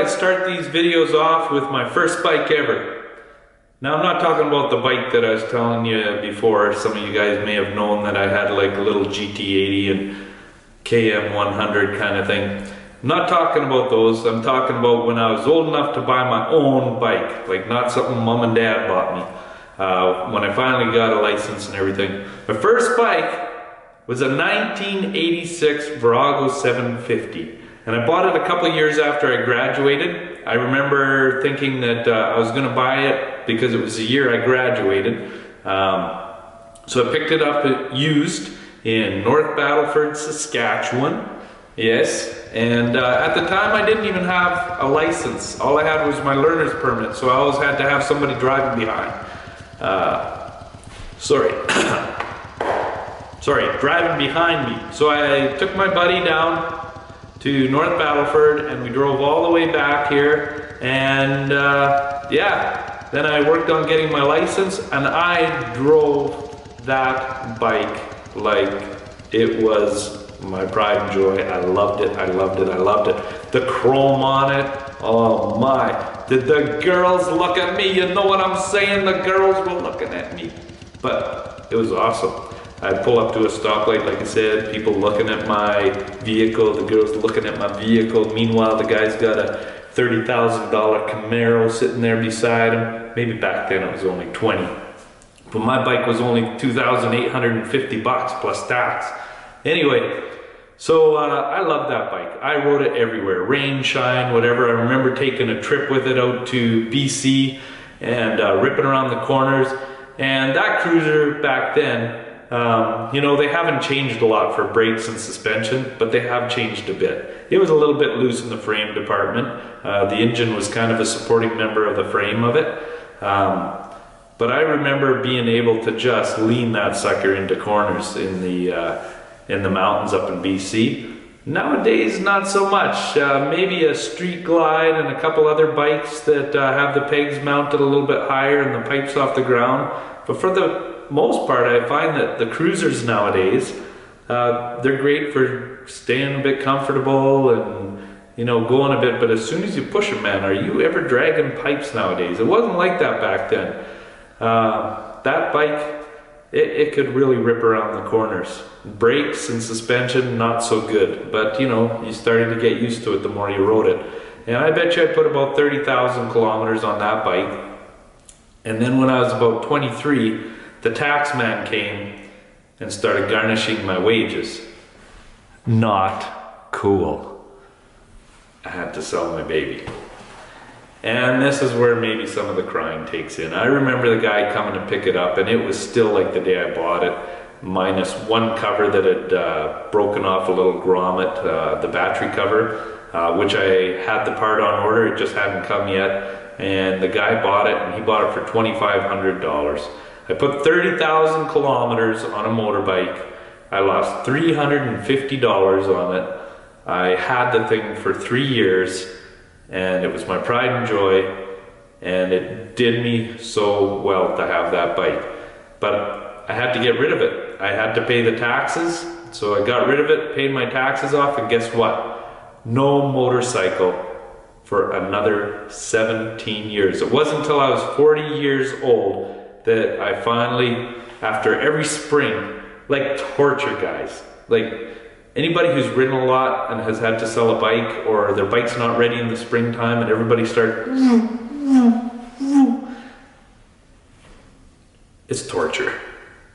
I start these videos off with my first bike ever. Now I'm not talking about the bike that I was telling you before. Some of you guys may have known that I had like a little GT80 and KM100 kind of thing. I'm not talking about those. I'm talking about when I was old enough to buy my own bike, like not something mom and dad bought me. When I finally got a license and everything. My first bike was a 1986 Virago 750. And I bought it a couple of years after I graduated. I remember thinking that I was going to buy it because it was the year I graduated. So I picked it up used in North Battleford, Saskatchewan. Yes, and at the time I didn't even have a license. All I had was my learner's permit, so I always had to have somebody driving behind. Driving behind me. So I took my buddy down to North Battleford and we drove all the way back here, and yeah, then I worked on getting my license and I drove that bike like it was my pride and joy. I loved it, I loved it, I loved it. The chrome on it, oh my. Did the girls look at me? You know what I'm saying? The girls were looking at me. But it was awesome. I'd pull up to a stoplight, like I said, people looking at my vehicle, the girls looking at my vehicle. Meanwhile, the guy's got a $30,000 Camaro sitting there beside him. Maybe back then it was only 20. But my bike was only 2,850 bucks plus tax. Anyway, so I loved that bike. I rode it everywhere, rain, shine, whatever. I remember taking a trip with it out to BC and ripping around the corners. And that cruiser back then, you know, they haven't changed a lot for brakes and suspension, but they have changed a bit. It was a little bit loose in the frame department. The engine was kind of a supporting member of the frame of it. But I remember being able to just lean that sucker into corners in the mountains up in BC. Nowadays, not so much. Maybe a Street Glide and a couple other bikes that have the pegs mounted a little bit higher and the pipes off the ground. But for the most part, I find that the cruisers nowadays, they're great for staying a bit comfortable and, you know, going a bit. But as soon as you push them, man, are you ever dragging pipes nowadays? It wasn't like that back then. That bike, it could really rip around the corners. Brakes and suspension, not so good. But, you know, you started to get used to it the more you rode it. And I bet you I put about 30,000 kilometers on that bike. And then when I was about 23, the tax man came and started garnishing my wages. Not cool. I had to sell my baby. And this is where maybe some of the crying takes in. I remember the guy coming to pick it up, and it was still like the day I bought it, minus one cover that had broken off a little grommet, the battery cover, which I had the part on order, it just hadn't come yet. And the guy bought it, and he bought it for $2,500. I put 30,000 kilometers on a motorbike. I lost $350 on it. I had the thing for 3 years, and it was my pride and joy, and it did me so well to have that bike. But I had to get rid of it. I had to pay the taxes, so I got rid of it, paid my taxes off, and guess what? No motorcycle for another 17 years. It wasn't until I was 40 years old that I finally, after every spring, like torture, guys. Like anybody who's ridden a lot and has had to sell a bike, or their bike's not ready in the springtime and everybody starts, it's torture.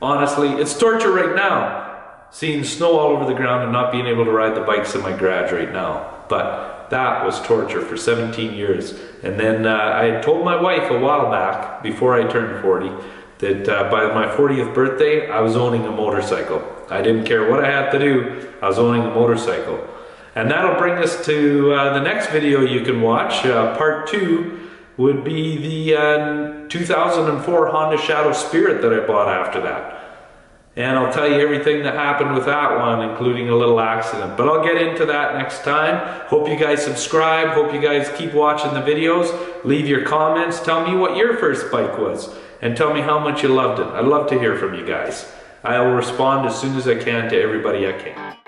Honestly, it's torture right now. Seeing snow all over the ground and not being able to ride the bikes in my garage right now. But that was torture for 17 years. And then I had told my wife a while back, before I turned 40, that by my 40th birthday, I was owning a motorcycle. I didn't care what I had to do, I was owning a motorcycle. And that'll bring us to the next video you can watch. Part 2 would be the 2004 Honda Shadow Spirit that I bought after that. And I'll tell you everything that happened with that one, including a little accident. But I'll get into that next time. Hope you guys subscribe. Hope you guys keep watching the videos. Leave your comments. Tell me what your first bike was. And tell me how much you loved it. I'd love to hear from you guys. I'll respond as soon as I can to everybody I can.